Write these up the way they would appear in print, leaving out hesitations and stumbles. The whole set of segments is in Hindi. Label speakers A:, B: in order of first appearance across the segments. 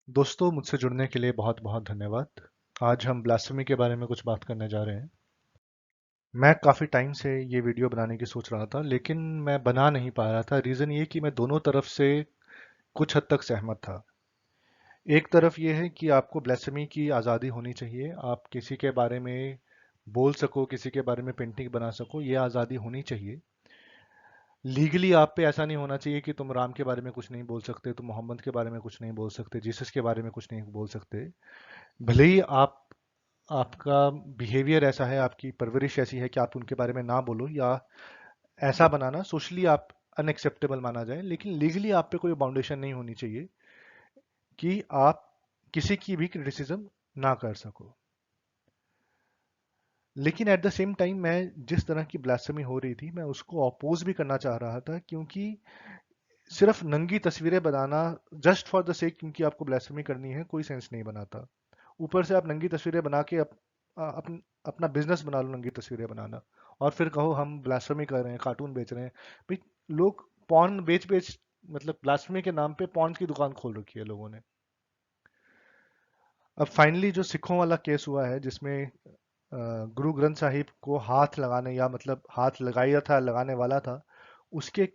A: दोस्तों, मुझसे जुड़ने के लिए बहुत बहुत धन्यवाद। आज हम ब्लास्फेमी के बारे में कुछ बात करने जा रहे हैं। मैं काफ़ी टाइम से ये वीडियो बनाने की सोच रहा था, लेकिन मैं बना नहीं पा रहा था। रीज़न ये कि मैं दोनों तरफ से कुछ हद तक सहमत था। एक तरफ ये है कि आपको ब्लास्फेमी की आज़ादी होनी चाहिए। आप किसी के बारे में बोल सको, किसी के बारे में पेंटिंग बना सको, ये आज़ादी होनी चाहिए। लीगली आप पे ऐसा नहीं होना चाहिए कि तुम राम के बारे में कुछ नहीं बोल सकते, तुम मोहम्मद के बारे में कुछ नहीं बोल सकते, जीसस के बारे में कुछ नहीं बोल सकते। भले ही आपका बिहेवियर ऐसा है, आपकी परवरिश ऐसी है कि आप उनके बारे में ना बोलो, या ऐसा बनाना सोशली आप अनएक्सेप्टेबल माना जाए, लेकिन लीगली आप पे कोई बाउंडेशन नहीं होनी चाहिए कि आप किसी की भी क्रिटिसिज्म ना कर सको। लेकिन एट द सेम टाइम मैं जिस तरह की ब्लास्फेमी हो रही थी, मैं उसको अपोज भी करना चाह रहा था, क्योंकि सिर्फ नंगी तस्वीरें बनाना जस्ट फॉर द सेक, क्योंकि आपको ब्लास्फेमी करनी है, कोई सेंस नहीं बनाता। ऊपर से आप नंगी तस्वीरें बना के अपना बिजनेस बना लो, नंगी तस्वीरें बनाना, और फिर कहो हम ब्लास्फेमी कर रहे हैं, कार्टून बेच रहे हैं। भाई, लोग पॉर्न बेच बेच, मतलब ब्लास्फेमी के नाम पे पॉर्न की दुकान खोल रखी है लोगों ने। अब फाइनली जो सिखों वाला केस हुआ है, जिसमें गुरु ग्रंथ साहिब को हाथ लगाने, या मतलब हाथ लगाया था, लगाने वाला था, उसके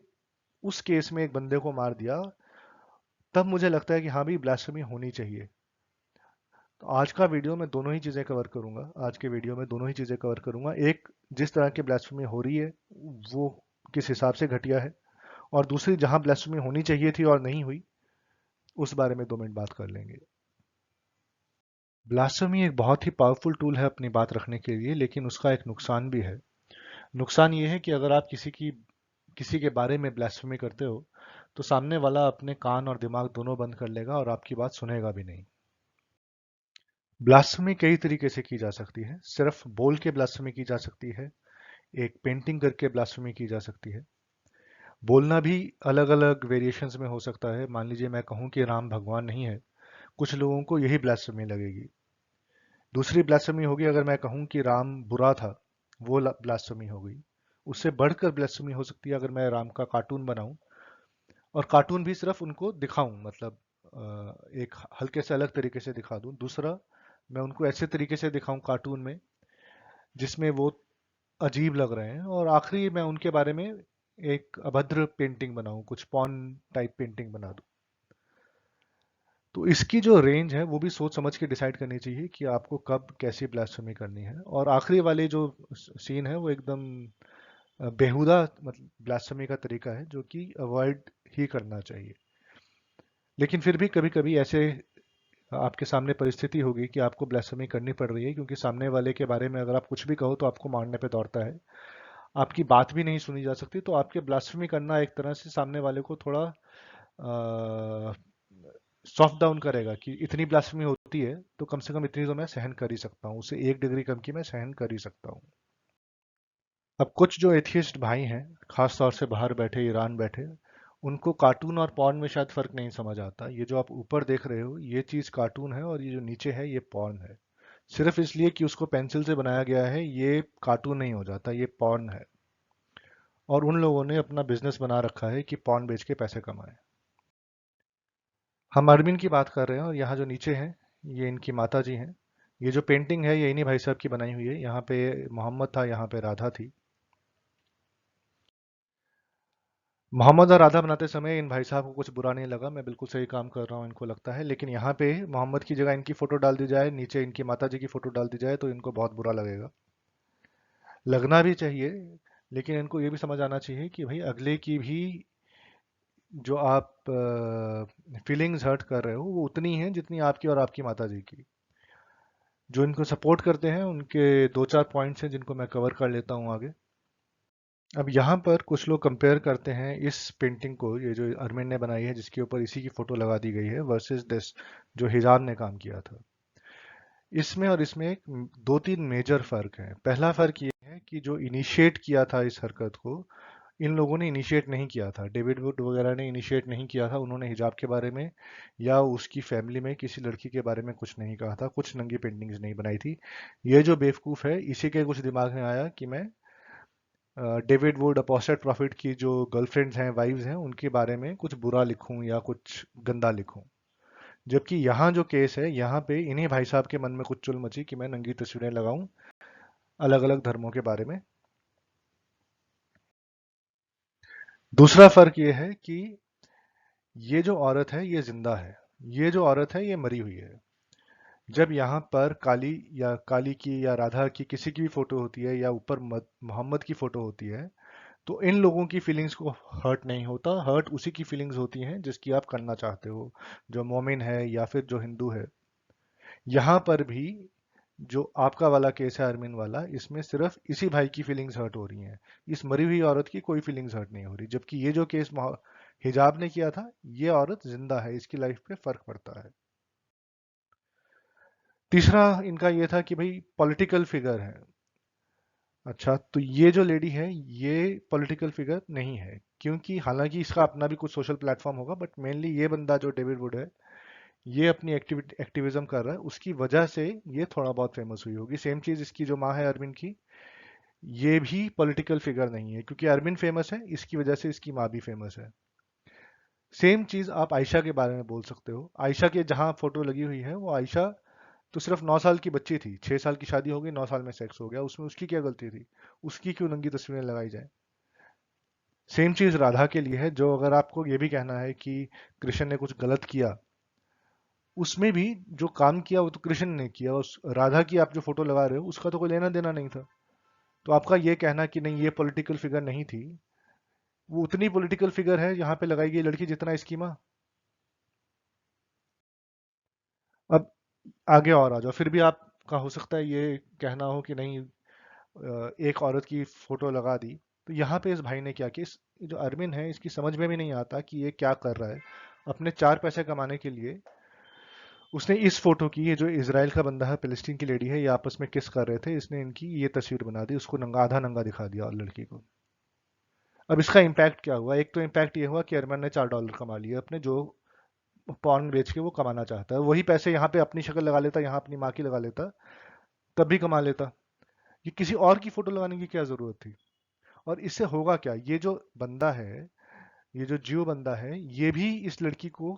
A: उस केस में एक बंदे को मार दिया। तब मुझे लगता है कि हाँ भी, ब्लास्फेमी होनी चाहिए। तो आज का वीडियो में दोनों ही चीज़ें कवर करूंगा। आज के वीडियो में दोनों ही चीज़ें कवर करूंगा। एक, जिस तरह की ब्लास्फेमी हो रही है वो किस हिसाब से घटिया है, और दूसरी, जहां ब्लास्फेमी होनी चाहिए थी और नहीं हुई, उस बारे में 2 मिनट बात कर लेंगे। ब्लास्फेमी एक बहुत ही पावरफुल टूल है अपनी बात रखने के लिए, लेकिन उसका एक नुकसान भी है। नुकसान ये है कि अगर आप किसी के बारे में ब्लास्फेमी करते हो, तो सामने वाला अपने कान और दिमाग दोनों बंद कर लेगा और आपकी बात सुनेगा भी नहीं। ब्लास्फेमी कई तरीके से की जा सकती है। सिर्फ बोल के ब्लास्फेमी की जा सकती है, एक पेंटिंग करके ब्लास्फेमी की जा सकती है। बोलना भी अलग अलग वेरिएशंस में हो सकता है। मान लीजिए मैं कहूं कि राम भगवान नहीं है, कुछ लोगों को यही ब्लास्फेमी लगेगी। दूसरी ब्लास्फेमी होगी अगर मैं कहूं कि राम बुरा था, वो ब्लास्फेमी हो गई। उससे बढ़कर ब्लास्फेमी हो सकती है अगर मैं राम का कार्टून बनाऊं, और कार्टून भी सिर्फ उनको दिखाऊं, मतलब एक हल्के से अलग तरीके से दिखा दूं। दूसरा, मैं उनको ऐसे तरीके से दिखाऊं कार्टून में जिसमें वो अजीब लग रहे हैं। और आखिरी, मैं उनके बारे में एक अभद्र पेंटिंग बनाऊं, कुछ पॉर्न टाइप पेंटिंग बना दूं। तो इसकी जो रेंज है वो भी सोच समझ के डिसाइड करनी चाहिए कि आपको कब कैसी ब्लास्फेमी करनी है। और आखिरी वाले जो सीन है वो एकदम बेहुदा, मतलब ब्लास्फेमी का तरीका है, जो कि अवॉइड ही करना चाहिए। लेकिन फिर भी कभी कभी ऐसे आपके सामने परिस्थिति होगी कि आपको ब्लास्फेमी करनी पड़ रही है, क्योंकि सामने वाले के बारे में अगर आप कुछ भी कहो तो आपको मारने पे दौड़ता है। आपकी बात भी नहीं सुनी जा सकती, तो आपके ब्लास्फेमी करना एक तरह से सामने वाले को थोड़ा सॉफ्ट डाउन करेगा कि इतनी ब्लास्फेमी होती है तो कम से कम इतनी तो मैं सहन कर ही सकता हूँ, उसे 1 डिग्री कम की मैं सहन कर ही सकता हूँ। अब कुछ जो एथियस्ट भाई हैं, खास तौर से बाहर बैठे, ईरान बैठे, उनको कार्टून और पॉर्न में शायद फर्क नहीं समझ आता। ये जो आप ऊपर देख रहे हो, ये चीज कार्टून है, और ये जो नीचे है ये पॉर्न है। सिर्फ इसलिए कि उसको पेंसिल से बनाया गया है, ये कार्टून नहीं हो जाता, ये पॉर्न है। और उन लोगों ने अपना बिजनेस बना रखा है कि पॉर्न बेच के पैसे कमाएं। हम अरबिन की बात कर रहे हैं, और यहाँ जो नीचे हैं ये इनकी माता जी हैं। ये जो पेंटिंग है ये इन्हीं भाई साहब की बनाई हुई है। यहाँ पे मोहम्मद था, यहाँ पे राधा थी। मोहम्मद और राधा बनाते समय इन भाई साहब को कुछ बुरा नहीं लगा, मैं बिल्कुल सही काम कर रहा हूँ इनको लगता है। लेकिन यहाँ पे मोहम्मद की जगह इनकी फोटो डाल दी जाए, नीचे इनकी माता जी की फोटो डाल दी जाए, तो इनको बहुत बुरा लगेगा। लगना भी चाहिए, लेकिन इनको ये भी समझ आना चाहिए कि भाई, अगले की भी जो आप फीलिंग्स हर्ट कर रहे हो वो उतनी है जितनी आपकी और आपकी माता जी की। जो इनको सपोर्ट करते हैं उनके 2-4 पॉइंट्स हैं जिनको मैं कवर कर लेता हूँ आगे। अब यहाँ पर कुछ लोग कंपेयर करते हैं इस पेंटिंग को, ये जो अरविंद ने बनाई है जिसके ऊपर इसी की फोटो लगा दी गई है, वर्सेस दिस जो हिजाब ने काम किया था। इसमें और इसमें एक 2-3 मेजर फर्क है। पहला फर्क ये है कि जो इनिशिएट किया था इस हरकत को, इन लोगों ने इनिशिएट नहीं किया था। डेविड वुड वगैरह ने इनिशिएट नहीं किया था। उन्होंने हिजाब के बारे में या उसकी फैमिली में किसी लड़की के बारे में कुछ नहीं कहा था, कुछ नंगी पेंटिंग्स नहीं बनाई थी। ये जो बेवकूफ़ है, इसी के कुछ दिमाग में आया कि मैं डेविड वुड, अपोस्टेट प्रॉफिट की जो गर्लफ्रेंड्स हैं, वाइव्स हैं, उनके बारे में कुछ बुरा लिखूं या कुछ गंदा लिखूं। जबकि यहाँ जो केस है, यहाँ पे इन्हीं भाई साहब के मन में कुछ चुल मची कि मैं नंगी तस्वीरें लगाऊं अलग अलग धर्मों के बारे में। दूसरा फर्क ये है कि ये जो औरत है ये जिंदा है, ये जो औरत है ये मरी हुई है। जब यहाँ पर काली या काली की या राधा की किसी की भी फोटो होती है या ऊपर मोहम्मद की फोटो होती है, तो इन लोगों की फीलिंग्स को हर्ट नहीं होता, हर्ट उसी की फीलिंग्स होती हैं जिसकी आप करना चाहते हो, जो मोमिन है या फिर जो हिंदू है। यहाँ पर भी जो आपका वाला केस है अरमिन वाला, इसमें सिर्फ इसी भाई की फीलिंग्स हर्ट हो रही हैं, इस मरी हुई औरत की कोई फीलिंग्स हर्ट नहीं हो रही। जबकि ये जो केस हिजाब ने किया था, ये औरत जिंदा है, इसकी लाइफ पे फर्क पड़ता है। तीसरा इनका ये था कि भाई पॉलिटिकल फिगर है। अच्छा, तो ये जो लेडी है ये पॉलिटिकल फिगर नहीं है, क्योंकि हालांकि इसका अपना भी कुछ सोशल प्लेटफॉर्म होगा, बट मेनली ये बंदा जो डेविड वुड है, ये अपनी एक्टिविज्म कर रहा है, उसकी वजह से ये थोड़ा बहुत फेमस हुई होगी। सेम चीज इसकी जो माँ है अरविंद की, ये भी पॉलिटिकल फिगर नहीं है, क्योंकि अरविंद फेमस है इसकी वजह से इसकी माँ भी फेमस है। सेम चीज आप आयशा के बारे में बोल सकते हो। आयशा के जहां फोटो लगी हुई है, वो आयशा तो सिर्फ 9 साल की बच्ची थी, 6 साल की शादी हो गई, 9 साल में सेक्स हो गया, उसमें उसकी क्या गलती थी? उसकी क्यों नंगी तस्वीरें लगाई जाए? सेम चीज राधा के लिए है। जो अगर आपको ये भी कहना है कि कृष्ण ने कुछ गलत किया, उसमें भी जो काम किया वो तो कृष्ण ने किया, उस राधा की आप जो फोटो लगा रहे हो उसका तो कोई लेना देना नहीं था। तो आपका ये कहना कि नहीं ये पॉलिटिकल फिगर नहीं थी, वो उतनी पॉलिटिकल फिगर है यहाँ पे लगाई गई लड़की जितना इसकी माँ। अब आगे और आ जाओ, फिर भी आपका हो सकता है ये कहना हो कि नहीं एक औरत की फोटो लगा दी। तो यहाँ पे इस भाई ने क्या किया, इस जो अरविंद है इसकी समझ में भी नहीं आता कि ये क्या कर रहा है। अपने 4 पैसे कमाने के लिए उसने इस फोटो की, ये जो इसराइल का बंदा है, फिलिस्तीन की लेडी है, ये आपस में किस कर रहे थे, इसने इनकी ये तस्वीर बना दी, उसको नंगा आधा नंगा दिखा दिया और लड़की को। अब इसका इम्पैक्ट क्या हुआ? एक तो इम्पैक्ट ये हुआ कि अरमान ने $4 कमा लिए अपने, जो पॉर्न बेच के वो कमाना चाहता है। वही पैसे यहाँ पे अपनी शक्ल लगा लेता, यहाँ अपनी माँ की लगा लेता, तब भी कमा लेता। ये किसी और की फोटो लगाने की क्या जरूरत थी? और इससे होगा क्या, ये जो बंदा है, ये जो जियो बंदा है, ये भी इस लड़की को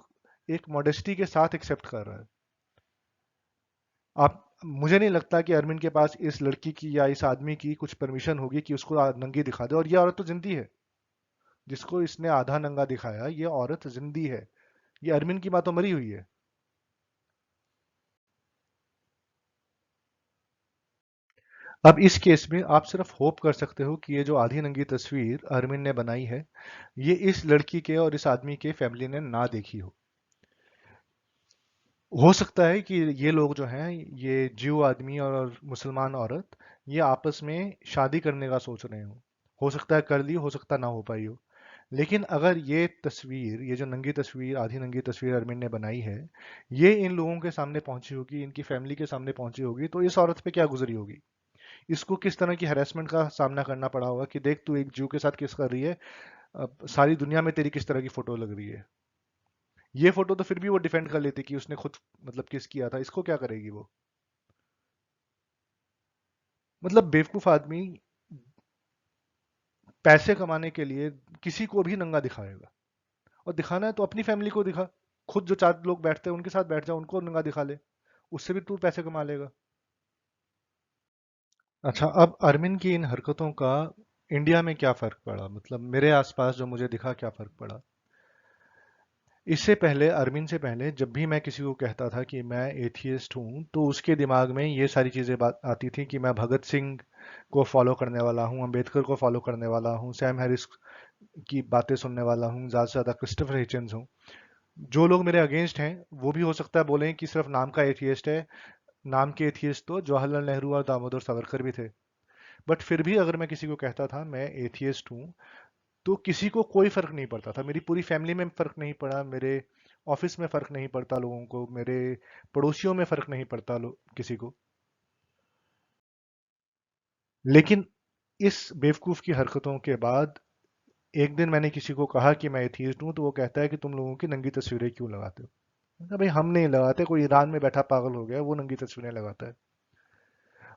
A: एक मॉडेस्टी के साथ एक्सेप्ट कर रहा है। आप, मुझे नहीं लगता कि अरविंद के पास इस लड़की की या इस आदमी की कुछ परमिशन होगी कि उसको नंगी दिखा दे। और ये औरत तो जिंदी है, जिसको इसने आधा नंगा दिखाया, ये औरत जिंदी है। ये अरविंद की माँ तो मरी हुई है। अब इस केस में आप सिर्फ होप कर सकते हो कि ये जो आधी नंगी तस्वीर अरविंद ने बनाई है, ये इस लड़की के और इस आदमी के फैमिली ने ना देखी हो सकता है कि ये लोग जो हैं, ये जियो आदमी और मुसलमान औरत, ये आपस में शादी करने का सोच रहे हो सकता है कर ली, हो सकता ना हो पाई हो। लेकिन अगर ये तस्वीर, ये जो नंगी तस्वीर, आधी नंगी तस्वीर अरविंद ने बनाई है, ये इन लोगों के सामने पहुंची होगी, इनकी फैमिली के सामने पहुंची होगी, तो इस औरत पे क्या गुजरी होगी? इसको किस तरह की हैरेसमेंट का सामना करना पड़ा होगा कि देख तू एक जीव के साथ किस कर रही है, अब सारी दुनिया में तेरी किस तरह की फोटो लग रही है। ये फोटो तो फिर भी वो डिफेंड कर लेती कि उसने खुद मतलब किस किया था, इसको क्या करेगी वो? मतलब बेवकूफ आदमी पैसे कमाने के लिए किसी को भी नंगा दिखाएगा। और दिखाना है तो अपनी फैमिली को दिखा, खुद जो 4 लोग बैठते हैं उनके साथ बैठ जा, उनको नंगा दिखा ले, उससे भी तू पैसे कमा लेगा। अच्छा, अब अरविंद की इन हरकतों का इंडिया में क्या फर्क पड़ा, मतलब मेरे आसपास जो मुझे दिखा क्या फर्क पड़ा? इससे पहले, अरविंद से पहले, जब भी मैं किसी को कहता था कि मैं एथियस्ट हूँ, तो उसके दिमाग में ये सारी चीज़ें बात आती थी कि मैं भगत सिंह को फॉलो करने वाला हूँ, अंबेडकर को फॉलो करने वाला हूँ, सैम हैरिस की बातें सुनने वाला हूँ, ज़्यादा से ज़्यादा क्रिस्टोफर हिचन्स हूँ। जो लोग मेरे अगेंस्ट हैं वो भी हो सकता है बोलें कि सिर्फ नाम का एथियस्ट है। नाम के एथियस्ट तो जवाहरलाल नेहरू और दामोदर सावरकर भी थे। बट फिर भी अगर मैं किसी को कहता था मैं एथियस्ट हूँ, तो किसी को कोई फर्क नहीं पड़ता था, मेरी पूरी फैमिली में फर्क नहीं पड़ा, मेरे ऑफिस में फर्क नहीं पड़ता लोगों को, मेरे पड़ोसियों में फर्क नहीं पड़ता किसी को। लेकिन इस बेवकूफ की हरकतों के बाद एक दिन मैंने किसी को कहा कि मैं एथियस्ट हूं, तो वो कहता है कि तुम लोगों की नंगी तस्वीरें क्यों लगाते हो? मैंने कहा, भाई हम नहीं लगाते, कोई ईरान में बैठा पागल हो गया वो नंगी तस्वीरें लगाता है।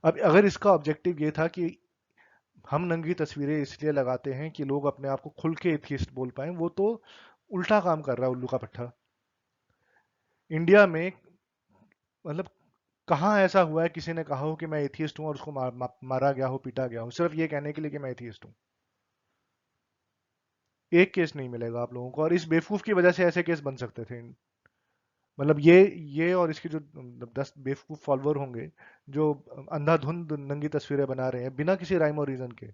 A: अब अगर इसका ऑब्जेक्टिव ये था कि हम नंगी तस्वीरें इसलिए लगाते हैं कि लोग अपने आप को खुल के एथियस्ट बोल पाए, वो तो उल्टा काम कर रहा है, उल्लू का पट्टा। इंडिया में मतलब कहाँ ऐसा हुआ है किसी ने कहा हो कि मैं एथियस्ट हूँ और उसको मारा गया हो, पीटा गया हो, सिर्फ ये कहने के लिए कि मैं एथियस्ट हूँ? एक केस नहीं मिलेगा आप लोगों को, और इस बेवकूफ की वजह से ऐसे केस बन सकते थे। मतलब ये और इसके जो 10 बेवकूफ फॉलोअर होंगे जो अंधाधुंध नंगी तस्वीरें बना रहे हैं बिना किसी राइम और रीजन के,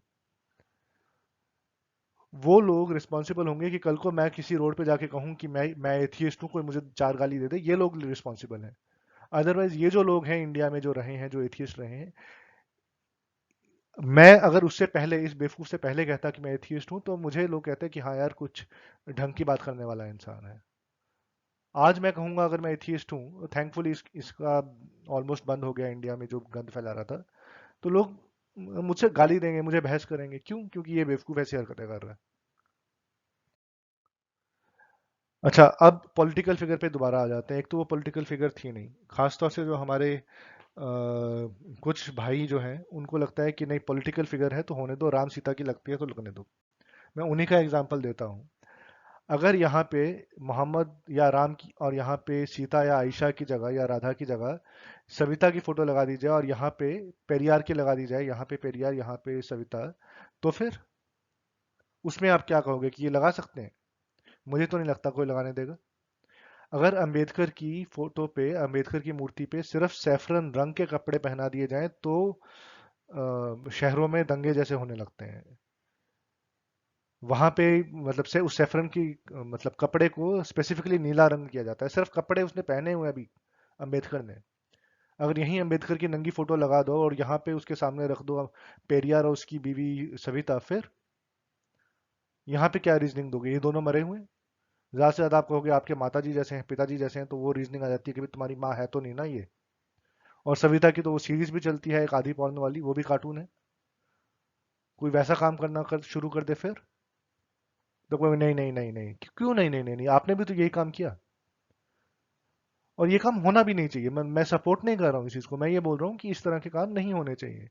A: वो लोग रिस्पॉन्सिबल होंगे कि कल को मैं किसी रोड पे जाके कहूं कि मैं एथियस्ट हूं, कोई मुझे चार गाली दे दे, ये लोग रिस्पॉन्सिबल हैं। अदरवाइज ये जो लोग हैं इंडिया में जो रहे हैं, जो एथियस्ट रहे हैं, मैं अगर उससे पहले, इस बेवकूफ से पहले कहता कि मैं एथियस्ट हूं, तो मुझे लोग कहते कि हाँ यार कुछ ढंग की बात करने वाला इंसान है। आज मैं कहूंगा अगर मैं एथियस्ट हूँ, थैंकफुली इसका ऑलमोस्ट बंद हो गया इंडिया में जो गंद फैला रहा था, तो लोग मुझसे गाली देंगे, मुझे बहस करेंगे, क्यों? क्योंकि ये बेवकूफ ऐसी हरकतें कर रहा है। अच्छा, अब पॉलिटिकल फिगर पे दोबारा आ जाते हैं। एक तो वो पॉलिटिकल फिगर थी नहीं, खासतौर से जो हमारे कुछ भाई जो हैं उनको लगता है कि नहीं पॉलिटिकल फिगर है तो होने दो, राम सीता की लगती है तो लगने दो। मैं उन्हीं का एग्जांपल देता हूँ। अगर यहाँ पे मोहम्मद या राम की और यहाँ पे सीता या आयशा की जगह या राधा की जगह सविता की फोटो लगा दी जाए और यहाँ पे पेरियार की लगा दी जाए, यहाँ पे पेरियार यहाँ पे सविता, तो फिर उसमें आप क्या कहोगे कि ये लगा सकते हैं? मुझे तो नहीं लगता कोई लगाने देगा। अगर अंबेडकर की फोटो पे, अंबेडकर की मूर्ति पे सिर्फ सैफरन रंग के कपड़े पहना दिए जाएं तो शहरों में दंगे जैसे होने लगते हैं। वहां पे मतलब से उस सैफरन की मतलब कपड़े को स्पेसिफिकली नीला रंग किया जाता है, सिर्फ कपड़े उसने पहने हुए हैं अभी अंबेडकर ने। अगर यहीं अंबेडकर की नंगी फोटो लगा दो और यहाँ पे उसके सामने रख दो पेरियार और उसकी बीवी सविता, फिर यहाँ पे क्या रीजनिंग दोगे? ये दोनों मरे हुए हैं। ज्यादा से ज्यादा आप कहोगे आपके माताजी जैसे हैं, पिताजी जैसे हैं, तो वो रीजनिंग आ जाती है कि भाई तुम्हारी माँ है तो नहीं ना ये। और सविता की तो वो सीरीज भी चलती है एक आधी पौन वाली, वो भी कार्टून है। कोई वैसा काम करना शुरू कर दे फिर, तो कोई नहीं नहीं नहीं नहीं, क्यों नहीं नहीं नहीं नहीं, आपने भी तो यही काम किया। और ये काम होना भी नहीं चाहिए। मैं सपोर्ट नहीं कर रहा हूँ इस चीज को, मैं ये बोल रहा हूँ कि इस तरह के काम नहीं होने चाहिए।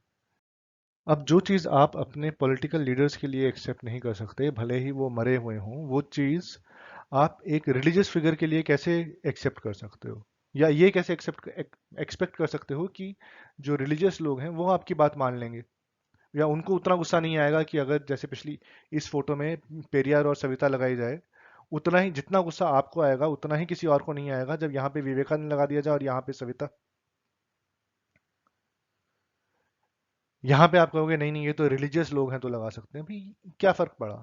A: अब जो चीज आप अपने पॉलिटिकल लीडर्स के लिए एक्सेप्ट नहीं कर सकते, भले ही वो मरे हुए हों, वो चीज आप एक रिलीजियस फिगर के लिए कैसे एक्सेप्ट कर सकते हो? या ये कैसे एक्सपेक्ट कर सकते हो कि जो रिलीजियस लोग हैं वो आपकी बात मान लेंगे, या उनको उतना गुस्सा नहीं आएगा कि अगर जैसे पिछली इस फोटो में पेरियार और सविता लगाई जाए, उतना ही जितना गुस्सा आपको आएगा उतना ही किसी और को नहीं आएगा जब यहाँ पे विवेकानंद लगा दिया जाए और यहाँ पे सविता। यहाँ पे आप कहोगे नहीं नहीं ये तो रिलीजियस लोग हैं तो लगा सकते हैं, भाई क्या फर्क पड़ा?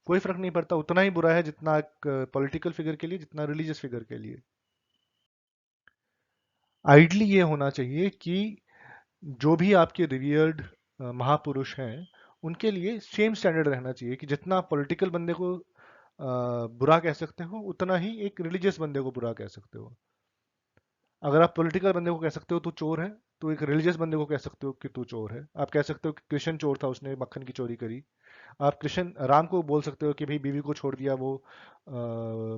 A: कोई फर्क नहीं पड़ता, उतना ही बुरा है जितना एक पॉलिटिकल फिगर के लिए, जितना रिलीजियस फिगर के लिए। आइडली ये होना चाहिए कि जो भी आपके रिवियर्ड महापुरुष हैं उनके लिए सेम स्टैंडर्ड रहना चाहिए, कि जितना पॉलिटिकल बंदे को बुरा कह सकते हो उतना ही एक रिलीजियस बंदे को बुरा कह सकते हो। अगर आप पॉलिटिकल बंदे को कह सकते हो तू चोर है, तो एक रिलीजियस बंदे को कह सकते हो कि तू चोर है। आप कह सकते हो कि कृष्ण चोर था, उसने मक्खन की चोरी करी। आप कृष्ण राम को बोल सकते हो कि भाई बीवी को छोड़ दिया, वो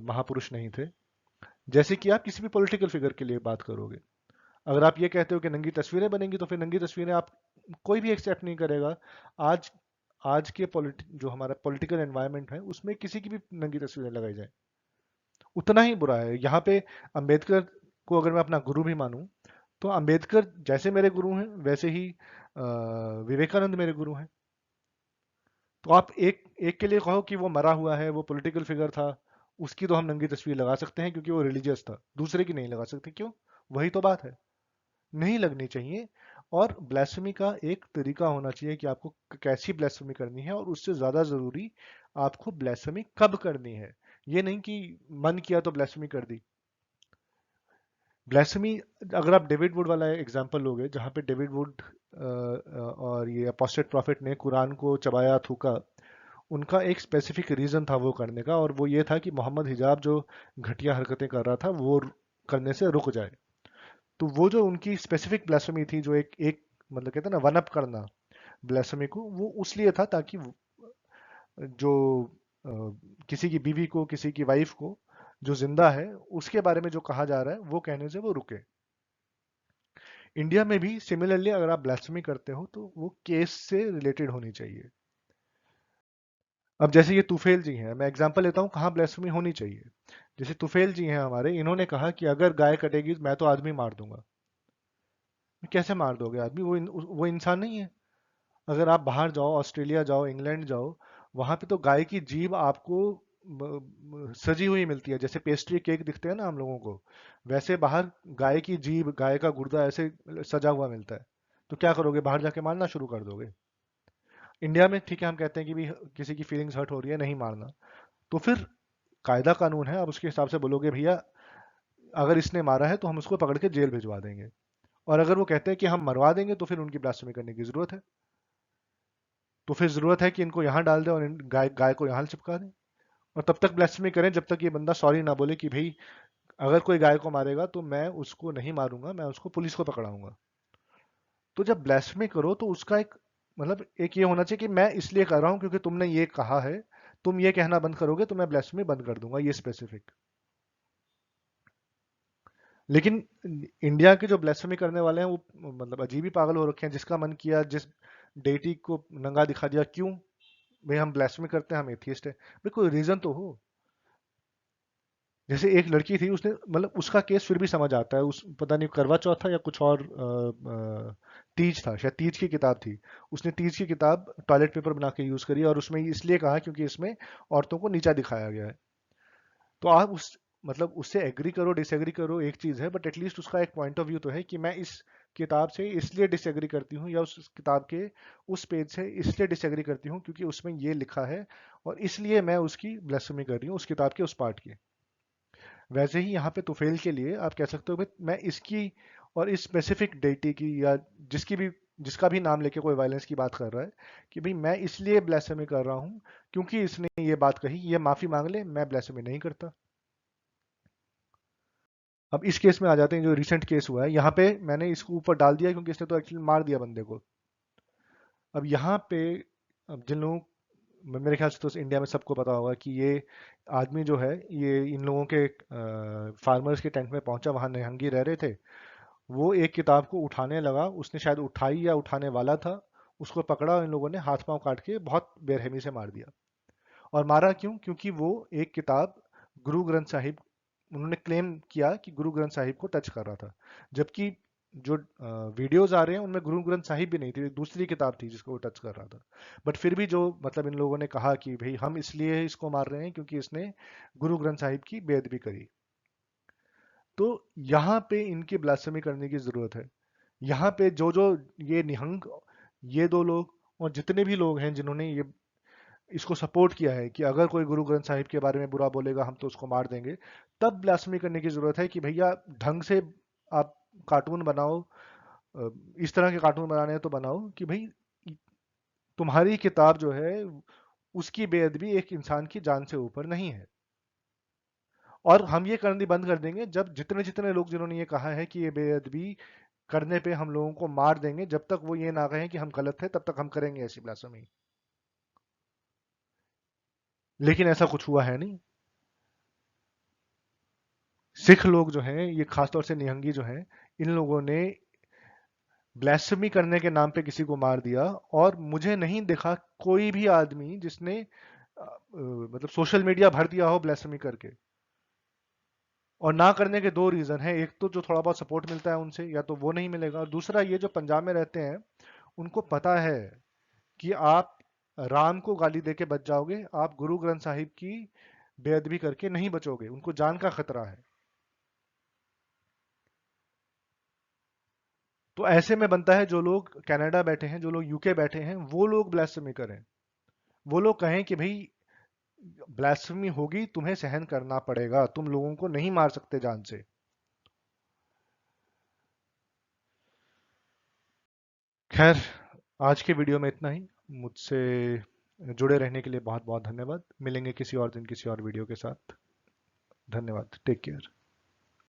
A: महापुरुष नहीं थे। जैसे कि आप किसी भी पॉलिटिकल फिगर के लिए बात करोगे, अगर आप ये कहते हो कि नंगी तस्वीरें बनेंगी तो फिर नंगी तस्वीरें आप कोई भी एक्सेप्ट नहीं करेगा। आज आज के जो हमारा पॉलिटिकल एनवायरनमेंट है उसमें किसी की भी नंगी तस्वीरें लगाई जाए उतना ही बुरा है। यहाँ पे अंबेडकर को अगर मैं अपना गुरु भी मानूं, तो अंबेडकर जैसे मेरे गुरु हैं वैसे ही विवेकानंद मेरे गुरु हैं। तो आप एक एक के लिए कहो कि वो मरा हुआ है, वो पॉलिटिकल फिगर था, उसकी तो हम नंगी तस्वीर लगा सकते हैं क्योंकि वो रिलीजियस था, दूसरे की नहीं लगा सकते, क्यों? वही तो बात है, नहीं लगनी चाहिए। और ब्lasphemy का एक तरीका होना चाहिए कि आपको कैसी ब्lasphemy करनी है, और उससे ज्यादा जरूरी आपको ब्lasphemy कब करनी है। ये नहीं कि मन किया तो ब्lasphemy कर दी। ब्lasphemy, अगर आप डेविड वुड वाला एग्जांपल लोगे जहां पे डेविड वुड और ये अपोस्टेट प्रॉफिट ने कुरान को चबाया थूका, उनका एक स्पेसिफिक रीजन था वो करने का, और वो ये था कि मोहम्मद हिजाब जो घटिया हरकतें कर रहा था वो करने से रुक जाए। तो वो जो उनकी स्पेसिफिक ब्lasphemy थी, जो एक एक मतलब कहते हैं ना वन अप करना ब्lasphemy को, वो उस लिए था ताकि जो अ, किसी की बीवी को, किसी की वाइफ को जो जिंदा है उसके बारे में जो कहा जा रहा है वो कहने से वो रुके। इंडिया में भी सिमिलरली अगर आप ब्lasphemy करते हो तो वो केस से रिलेटेड होनी चाहिए। अब जैसे ये तुफेल जी हैं, मैं एग्जांपल लेता हूँ कहाँ ब्लेसफेमी होनी चाहिए। जैसे तुफेल जी हैं हमारे, इन्होंने कहा कि अगर गाय कटेगी मैं तो आदमी मार दूंगा। कैसे मार दोगे आदमी? वो इंसान नहीं है। अगर आप बाहर जाओ, ऑस्ट्रेलिया जाओ, इंग्लैंड जाओ, वहां पे तो गाय की जीभ आपको सजी हुई मिलती है, जैसे पेस्ट्री केक दिखते हैं ना हम लोगों को, वैसे बाहर गाय की जीभ, गाय का गुर्दा ऐसे सजा हुआ मिलता है। तो क्या करोगे? बाहर जाके मारना शुरू कर दोगे। इंडिया में ठीक है, हम कहते हैं कि भी किसी की फीलिंग्स हर्ट हो रही है, नहीं मारना। तो फिर कायदा कानून है, आप उसके हिसाब से बोलोगे भैया अगर इसने मारा है तो हम उसको पकड़ के जेल भिजवा देंगे। और अगर वो कहते हैं कि हम मरवा देंगे, तो फिर उनकी ब्लास्फेमी करने की जरूरत है। तो फिर जरूरत है कि इनको यहाँ डाल दें और गाय गाय को यहाँ चिपका दें। और तब तक ब्लास्फेमी करें जब तक ये बंदा सॉरी ना बोले कि भाई अगर कोई गाय को मारेगा तो मैं उसको नहीं मारूंगा, मैं उसको पुलिस को पकड़ाऊंगा। तो जब ब्लास्फेमी करो तो उसका एक मतलब एक ये होना चाहिए कि मैं इसलिए कर रहा हूं क्योंकि तुमने ये कहा है, तुम ये कहना बंद करोगे तो मैं ब्लास्फेमी बंद कर दूंगा, ये स्पेसिफिक। लेकिन इंडिया के जो ब्लास्फेमी करने वाले हैं वो मतलब अजीब ही पागल हो रखे हैं, जिसका मन किया जिस डेटी को नंगा दिखा दिया। क्यों भाई? हम ब्लास्फेमी करते हैं, हम एथियस्ट है भाई, कोई रीजन तो हो। जैसे एक लड़की थी, उसने मतलब उसका केस फिर भी समझ आता है, उस पता नहीं करवा चौथ था या कुछ और तीज था, शायद तीज की किताब थी। उसने तीज की किताब टॉयलेट पेपर बना के यूज करी और उसमें इसलिए कहा क्योंकि इसमें औरतों को नीचा दिखाया गया है। तो आप उस मतलब उससे एग्री करो डिसएग्री करो एक चीज है, बट एटलीस्ट उसका एक पॉइंट ऑफ व्यू तो है कि मैं इस किताब से इसलिए डिसएग्री करती हूँ, या उस किताब के उस पेज से इसलिए डिसएग्री करती हूँ क्योंकि उसमें ये लिखा है, और इसलिए मैं उसकी ब्lasphemy कर रही हूँ उस किताब के उस पार्ट की। वैसे ही यहाँ पे तुफेल के लिए आप कह सकते हो भाई मैं इसकी और इस स्पेसिफिक डेटी की या जिसकी भी जिसका भी नाम लेके कोई वायलेंस की बात कर रहा है कि भाई मैं इसलिए ब्lasphemy कर रहा हूँ क्योंकि इसने ये बात कही, ये माफी मांग ले, मैं ब्lasphemy नहीं करता। अब इस केस में आ जाते हैं, जो रिसेंट केस हुआ है यहाँ पे, मैंने इसको ऊपर डाल दिया क्योंकि इसने तो एक्चुअली मार दिया बंदे को। अब यहाँ पे अब जिन लोगों मेरे ख्याल से तो इंडिया में सबको पता होगा कि ये आदमी जो है ये इन लोगों के फार्मर्स के टेंट में पहुंचा, वहां निहंगी रह रहे थे। वो एक किताब को उठाने लगा, उसने शायद उठाई या उठाने वाला था, उसको पकड़ा और इन लोगों ने हाथ पांव काट के बहुत बेरहमी से मार दिया। और मारा क्यों? क्योंकि वो एक किताब गुरु ग्रंथ साहिब, उन्होंने क्लेम किया कि गुरु ग्रंथ साहिब को टच कर रहा था, जबकि जो वीडियोज आ रहे हैं उनमें गुरु ग्रंथ साहिब भी नहीं थी, दूसरी किताब थी जिसको वो टच कर रहा था। बट फिर भी जो मतलब इन लोगों ने कहा कि भाई हम इसलिए इसको मार रहे हैं क्योंकि इसने गुरु ग्रंथ साहिब की बेअदबी करी। तो यहाँ पे इनकी ब्लास्फेमी करने की जरूरत है। यहाँ पे जो जो ये निहंग, ये दो लोग और जितने भी लोग हैं जिन्होंने ये इसको सपोर्ट किया है कि अगर कोई गुरु ग्रंथ साहिब के बारे में बुरा बोलेगा हम तो उसको मार देंगे, तब ब्लास्फेमी करने की जरूरत है कि भैया ढंग से आप कार्टून बनाओ। इस तरह के कार्टून बनाने हैं तो बनाओ कि भाई तुम्हारी किताब जो है उसकी बेअदबी एक इंसान की जान से ऊपर नहीं है। और हम ये करनी बंद कर देंगे जब जितने जितने लोग जिन्होंने ये कहा है कि ये बेअदबी करने पे हम लोगों को मार देंगे, जब तक वो ये ना कहें कि हम गलत थे तब तक हम करेंगे ऐसी ब्लास्फेमी। लेकिन ऐसा कुछ हुआ है नहीं। सिख लोग जो हैं, ये खासतौर से निहंगी जो हैं, इन लोगों ने ब्lasphemy करने के नाम पे किसी को मार दिया। और मुझे नहीं देखा कोई भी आदमी जिसने मतलब सोशल मीडिया भर दिया हो ब्lasphemy करके। और ना करने के दो रीजन हैं, एक तो जो थोड़ा बहुत सपोर्ट मिलता है उनसे, या तो वो नहीं मिलेगा, और दूसरा ये जो पंजाब में रहते हैं उनको पता है कि आप राम को गाली देके बच जाओगे, आप गुरु ग्रंथ साहिब की बेअदबी करके नहीं बचोगे, उनको जान का खतरा है। तो ऐसे में बनता है जो लोग कनाडा बैठे हैं, जो लोग यूके बैठे हैं, वो लोग ब्लास्फेमी करें। वो लोग कहें कि भाई ब्लास्फेमी होगी, तुम्हें सहन करना पड़ेगा, तुम लोगों को नहीं मार सकते जान से। खैर, आज के वीडियो में इतना ही। मुझसे जुड़े रहने के लिए बहुत बहुत धन्यवाद। मिलेंगे किसी और दिन किसी और वीडियो के साथ। धन्यवाद। Take care.